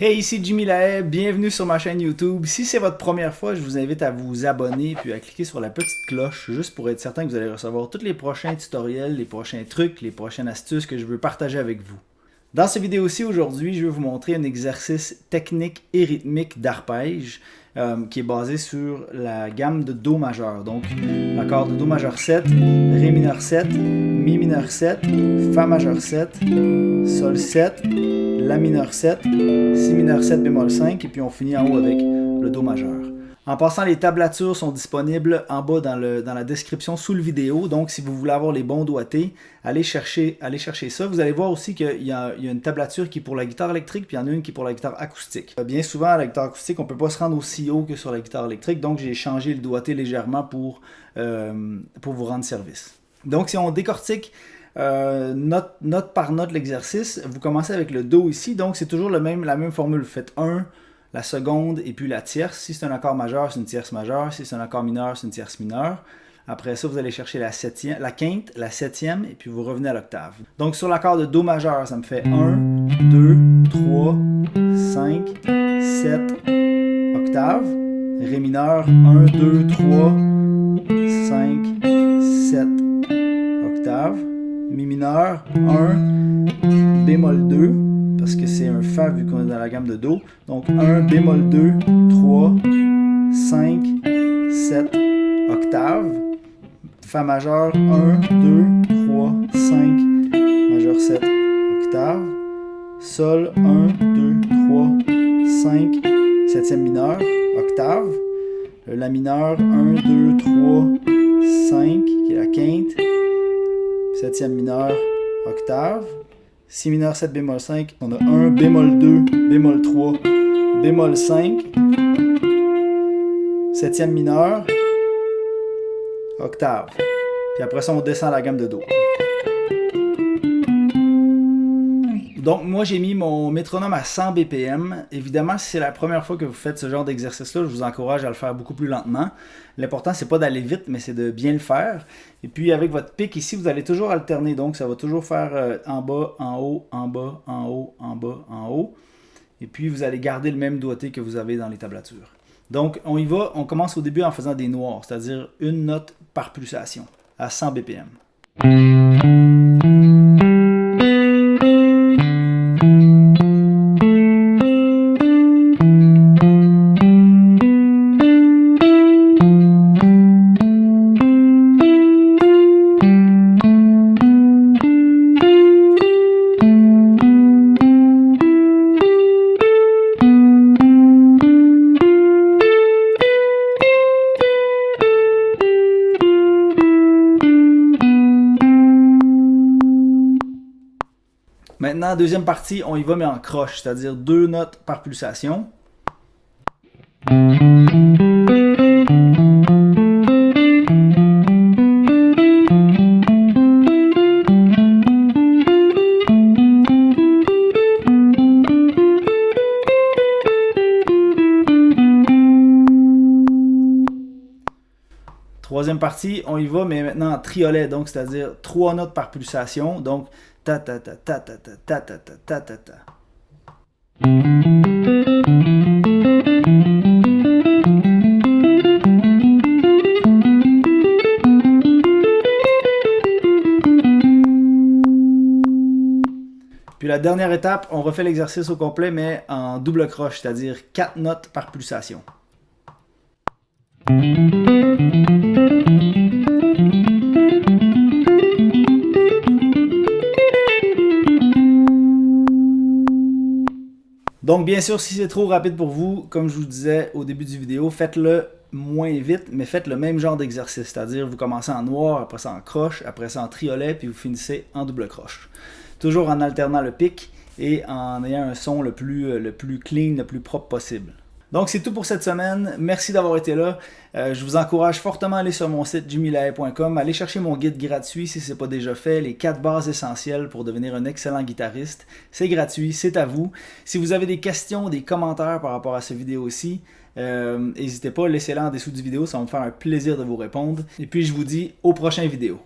Hey, ici Jimmy Lahaye, bienvenue sur ma chaîne YouTube. Si c'est votre première fois, je vous invite à vous abonner puis à cliquer sur la petite cloche juste pour être certain que vous allez recevoir tous les prochains tutoriels, les prochains trucs, les prochaines astuces que je veux partager avec vous. Dans cette vidéo-ci, aujourd'hui, je vais vous montrer un exercice technique et rythmique d'arpège qui est basé sur la gamme de Do majeur. Donc, l'accord de Do majeur 7, Ré mineur 7, Mi mineur 7, Fa majeur 7, Sol 7, La mineur 7, Si mineur 7 bémol 5 et puis on finit en haut avec le Do majeur. En passant, les tablatures sont disponibles en bas dans la description sous le vidéo. Donc, si vous voulez avoir les bons doigtés, allez chercher ça. Vous allez voir aussi qu'il y a une tablature qui est pour la guitare électrique, puis il y en a une qui est pour la guitare acoustique. Bien souvent, à la guitare acoustique, on ne peut pas se rendre aussi haut que sur la guitare électrique. Donc, j'ai changé le doigté légèrement pour vous rendre service. Donc, si on décortique note par note l'exercice, vous commencez avec le Do ici. Donc, c'est toujours la même formule. Vous faites 1, la seconde et puis la tierce. Si c'est un accord majeur, c'est une tierce majeure. Si c'est un accord mineur, c'est une tierce mineure. Après ça, vous allez chercher la quinte, la septième, et puis vous revenez à l'octave. Donc sur l'accord de Do majeur, ça me fait 1, 2, 3, 5, 7, octave. Ré mineur, 1, 2, 3, 5, 7, octave. Mi mineur, 1, bémol 2. Parce que c'est un Fa vu qu'on est dans la gamme de Do. Donc 1, bémol 2, 3, 5, 7, octave. Fa majeur, 1, 2, 3, 5, majeur 7, octave. Sol, 1, 2, 3, 5, septième mineur, octave. Le La mineur, 1, 2, 3, 5, qui est la quinte. Septième mineur, octave. Si mineur 7 bémol 5, on a 1 bémol 2, bémol 3, bémol 5, septième mineur, octave. Puis après ça, on descend la gamme de Do. Donc moi, j'ai mis mon métronome à 100 BPM. Évidemment, si c'est la première fois que vous faites ce genre d'exercice-là, je vous encourage à le faire beaucoup plus lentement. L'important, c'est pas d'aller vite, mais c'est de bien le faire. Et puis avec votre pic ici, vous allez toujours alterner. Donc ça va toujours faire en bas, en haut, en bas, en haut, en bas, en haut. Et puis vous allez garder le même doigté que vous avez dans les tablatures. Donc on y va, on commence au début en faisant des noirs, c'est-à-dire une note par pulsation à 100 BPM. Maintenant, deuxième partie, on y va mais en croche, c'est-à-dire 2 notes par pulsation. Troisième partie, on y va, mais maintenant en triolet, donc c'est-à-dire 3 notes par pulsation, donc ta ta ta ta ta ta ta ta ta ta ta ta. Puis la dernière étape, on refait l'exercice au complet, mais en double croche, c'est-à-dire 4 notes par pulsation. Donc bien sûr, si c'est trop rapide pour vous, comme je vous disais au début du vidéo, faites-le moins vite, mais faites le même genre d'exercice, c'est-à-dire vous commencez en noir, après ça en croche, après ça en triolet, puis vous finissez en double croche. Toujours en alternant le pic et en ayant un son le plus clean, le plus propre possible. Donc c'est tout pour cette semaine, merci d'avoir été là. Je vous encourage fortement à aller sur mon site jimmylahaye.com, aller chercher mon guide gratuit si ce n'est pas déjà fait, les 4 bases essentielles pour devenir un excellent guitariste. C'est gratuit, c'est à vous. Si vous avez des questions, des commentaires par rapport à cette vidéo aussi, n'hésitez pas, laissez-les en dessous du vidéo, ça va me faire un plaisir de vous répondre. Et puis je vous dis au prochain vidéo.